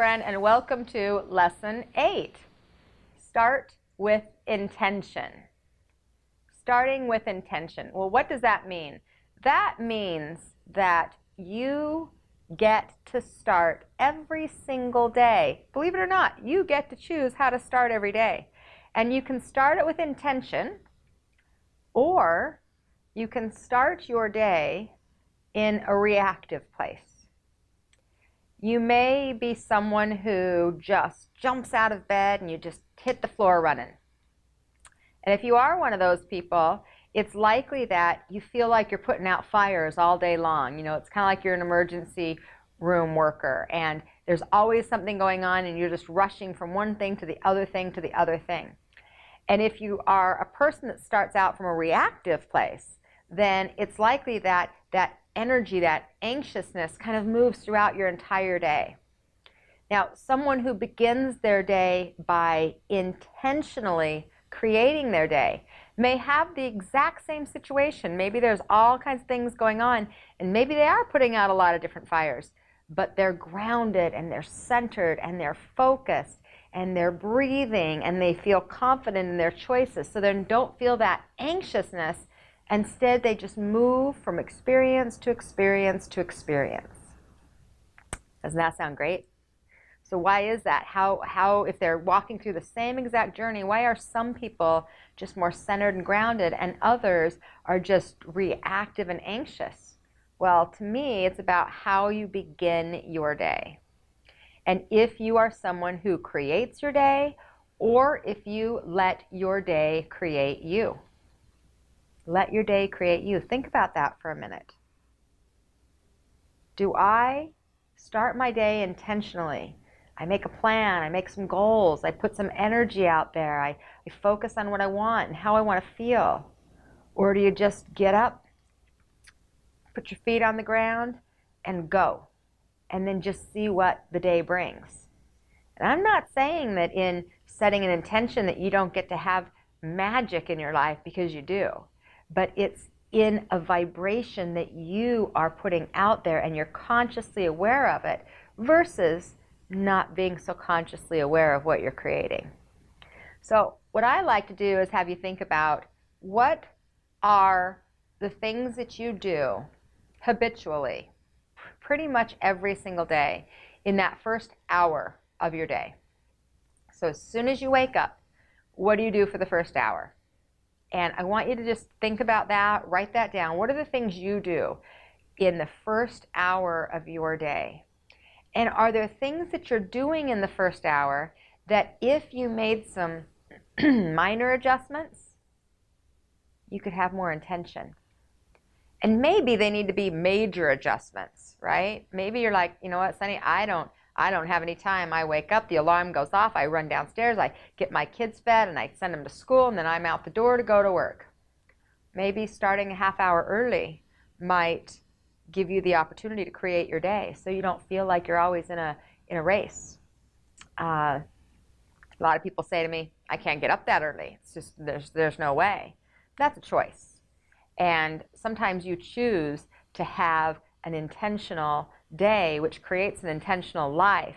friend, and welcome to Lesson 8. Start with intention. Starting with intention. Well, what does that mean? That means that you get to start every single day. Believe it or not, you get to choose how to start every day. And you can start it with intention, or you can start your day in a reactive place. You may be someone who just jumps out of bed and you just hit the floor running. And if you are one of those people, it's likely that you feel like you're putting out fires all day long. You know, it's kind of like you're an emergency room worker and there's always something going on and you're just rushing from one thing to the other thing to the other thing. And if you are a person that starts out from a reactive place, then it's likely that that energy, that anxiousness kind of moves throughout your entire day. Now, someone who begins their day by intentionally creating their day may have the exact same situation. Maybe there's all kinds of things going on, and maybe they are putting out a lot of different fires, but they're grounded and they're centered and they're focused and they're breathing and they feel confident in their choices, so they don't feel that anxiousness. Instead, they just move from experience to experience to experience. Doesn't that sound great? So why is that? How, if they're walking through the same exact journey, why are some people just more centered and grounded and others are just reactive and anxious? Well, to me, it's about how you begin your day. And if you are someone who creates your day, or if you let your day create you. Let your day create you. Think about that for a minute. Do I start my day intentionally? I make a plan, I make some goals, I put some energy out there, I focus on what I want and how I want to feel. Or do you just get up, put your feet on the ground, and go? And then just see what the day brings. And I'm not saying that in setting an intention that you don't get to have magic in your life, because you do. But it's in a vibration that you are putting out there and you're consciously aware of it versus not being so consciously aware of what you're creating. So what I like to do is have you think about what are the things that you do habitually, pretty much every single day, in that first hour of your day. So as soon as you wake up, what do you do for the first hour? And I want you to just think about that, write that down. What are the things you do in the first hour of your day? And are there things that you're doing in the first hour that if you made some minor adjustments, you could have more intention? And maybe they need to be major adjustments, right? Maybe you're like, you know what, Sunny, I don't have any time. I wake up, the alarm goes off, I run downstairs, I get my kids fed, and I send them to school, and then I'm out the door to go to work. Maybe starting a half hour early might give you the opportunity to create your day so you don't feel like you're always in a race. A lot of people say to me, I can't get up that early. It's just, there's no way. That's a choice. And sometimes you choose to have an intentional day, which creates an intentional life,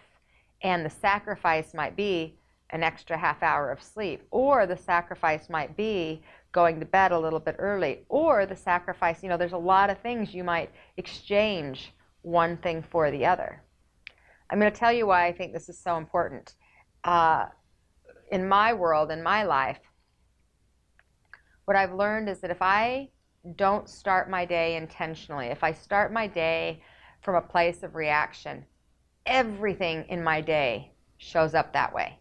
and the sacrifice might be an extra half hour of sleep, or the sacrifice might be going to bed a little bit early, or the sacrifice, you know, there's a lot of things you might exchange one thing for the other. I'm going to tell you why I think this is so important. In my world, in my life, what I've learned is that if I don't start my day intentionally, if I start my day from a place of reaction, everything in my day shows up that way.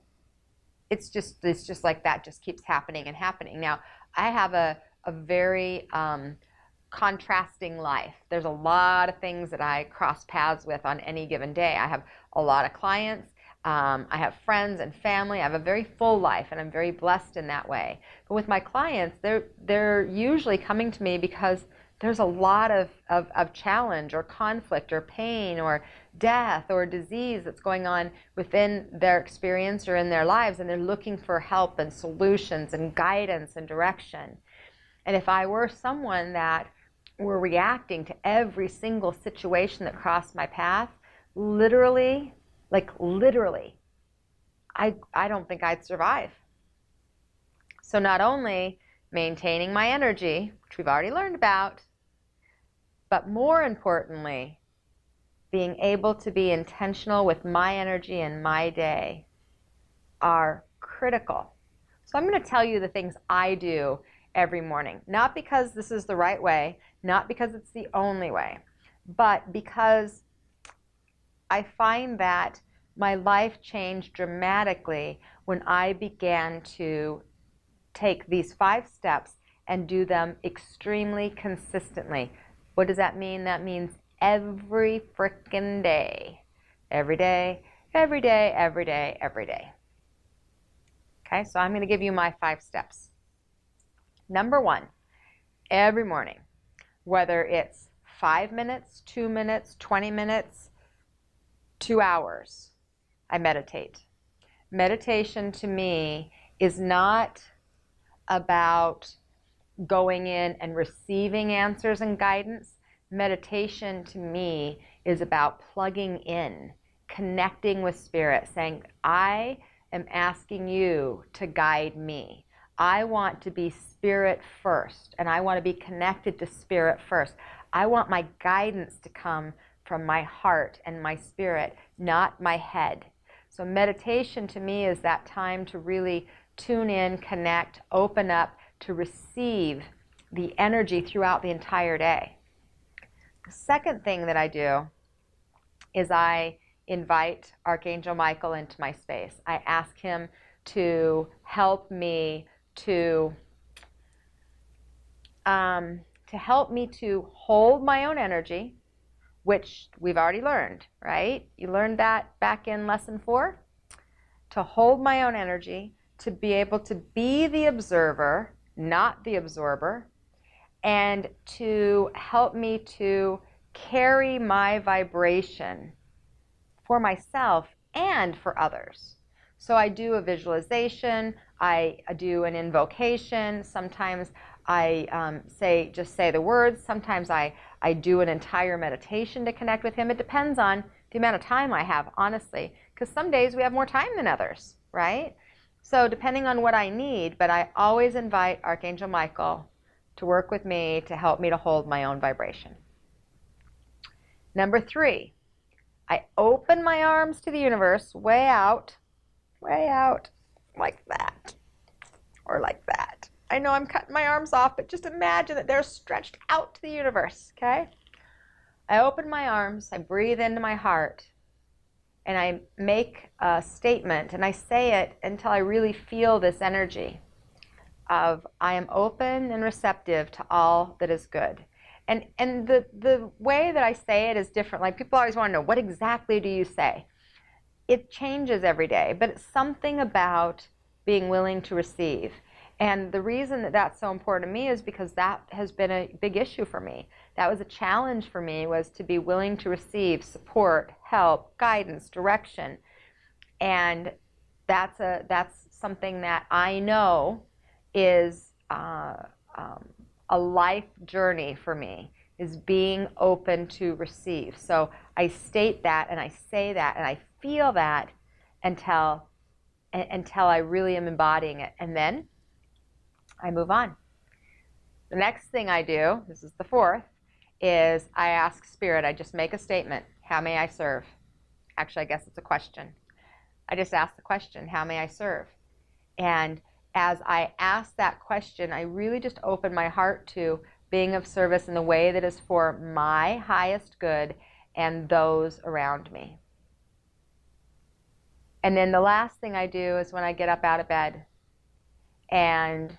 It's just like that, just keeps happening and happening. Now, I have a very contrasting life. There's a lot of things that I cross paths with on any given day. I have a lot of clients. I have friends and family. I have a very full life, and I'm very blessed in that way. But with my clients, they're usually coming to me because there's a lot of challenge or conflict or pain or death or disease that's going on within their experience or in their lives, and they're looking for help and solutions and guidance and direction. And if I were someone that were reacting to every single situation that crossed my path, literally, Like literally, I don't think I'd survive. So not only maintaining my energy, which we've already learned about, but more importantly, being able to be intentional with my energy and my day are critical. So I'm going to tell you the things I do every morning, not because this is the right way, not because it's the only way, but because I find that my life changed dramatically when I began to take these 5 steps and do them extremely consistently. What does that mean? That means every frickin' day. Every day, every day, every day, every day. Okay, so I'm going to give you my 5 steps. Number 1, every morning, whether it's 5 minutes, 2 minutes, 20 minutes, 2 hours, I meditate. Meditation to me is not about going in and receiving answers and guidance. Meditation to me is about plugging in, connecting with spirit, saying, I am asking you to guide me. I want to be spirit first, and I want to be connected to spirit first. I want my guidance to come from my heart and my spirit, not my head. So meditation to me is that time to really tune in, connect, open up, to receive the energy throughout the entire day. The second thing that I do is I invite Archangel Michael into my space. I ask him to help me to hold my own energy, which we've already learned, right? You learned that back in lesson 4. To hold my own energy, to be able to be the observer, not the absorber, and to help me to carry my vibration for myself and for others. So I do a visualization, I do an invocation, sometimes I just say the words, sometimes I do an entire meditation to connect with him. It depends on the amount of time I have, honestly, because some days we have more time than others, right? So depending on what I need, but I always invite Archangel Michael to work with me to help me to hold my own vibration. Number 3, I open my arms to the universe, way out, like that, or like that. I know I'm cutting my arms off, but just imagine that they're stretched out to the universe, okay? I open my arms, I breathe into my heart, and I make a statement, and I say it until I really feel this energy of I am open and receptive to all that is good. And the way that I say it is different. Like, people always want to know, what exactly do you say? It changes every day, but it's something about being willing to receive. And the reason that that's so important to me is because that has been a big issue for me. That was a challenge for me, was to be willing to receive support, help, guidance, direction. And that's something that I know is a life journey for me, is being open to receive. So I state that and I say that and I feel that until I really am embodying it. And then I move on. The next thing I do, this is the 4th, is I ask Spirit, I just make a statement, how may I serve? Actually, I guess it's a question. I just ask the question, how may I serve? And as I ask that question, I really just open my heart to being of service in the way that is for my highest good and those around me. And then the last thing I do is when I get up out of bed and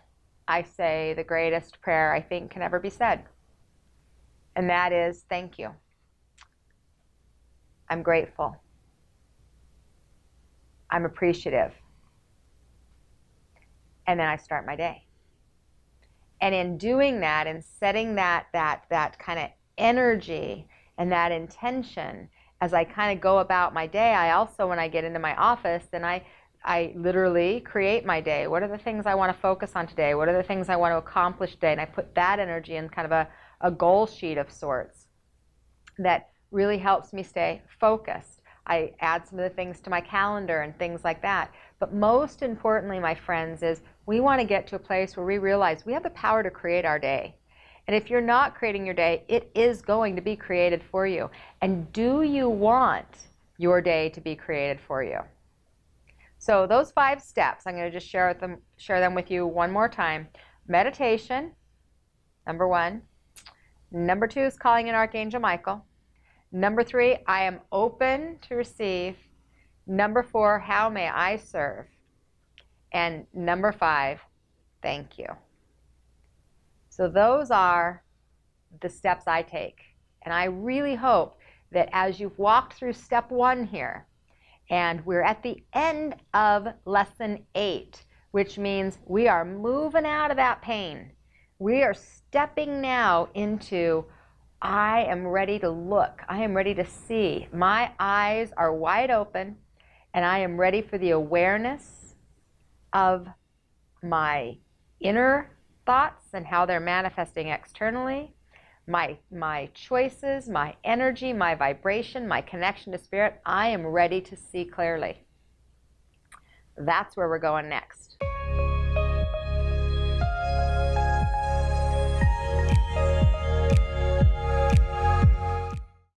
I say the greatest prayer I think can ever be said. And that is, thank you. I'm grateful. I'm appreciative. And then I start my day. And in doing that and setting that kind of energy and that intention, as I kind of go about my day, I also, when I get into my office, then I literally create my day. What are the things I want to focus on today? What are the things I want to accomplish today? And I put that energy in kind of a goal sheet of sorts that really helps me stay focused. I add some of the things to my calendar and things like that. But most importantly, my friends, is we want to get to a place where we realize we have the power to create our day. And if you're not creating your day, it is going to be created for you. And do you want your day to be created for you? So those 5 steps, I'm going to just share them with you one more time. Meditation, number 1. Number 2 is calling in Archangel Michael. Number 3, I am open to receive. Number 4, how may I serve? And number 5, thank you. So those are the steps I take. And I really hope that as you've walked through step 1 here, and we're at the end of lesson 8, which means we are moving out of that pain. We are stepping now into, I am ready to look. I am ready to see. My eyes are wide open, and I am ready for the awareness of my inner thoughts and how they're manifesting externally, my choices, my energy, my vibration, my connection to spirit. I am ready to see clearly. That's where we're going next.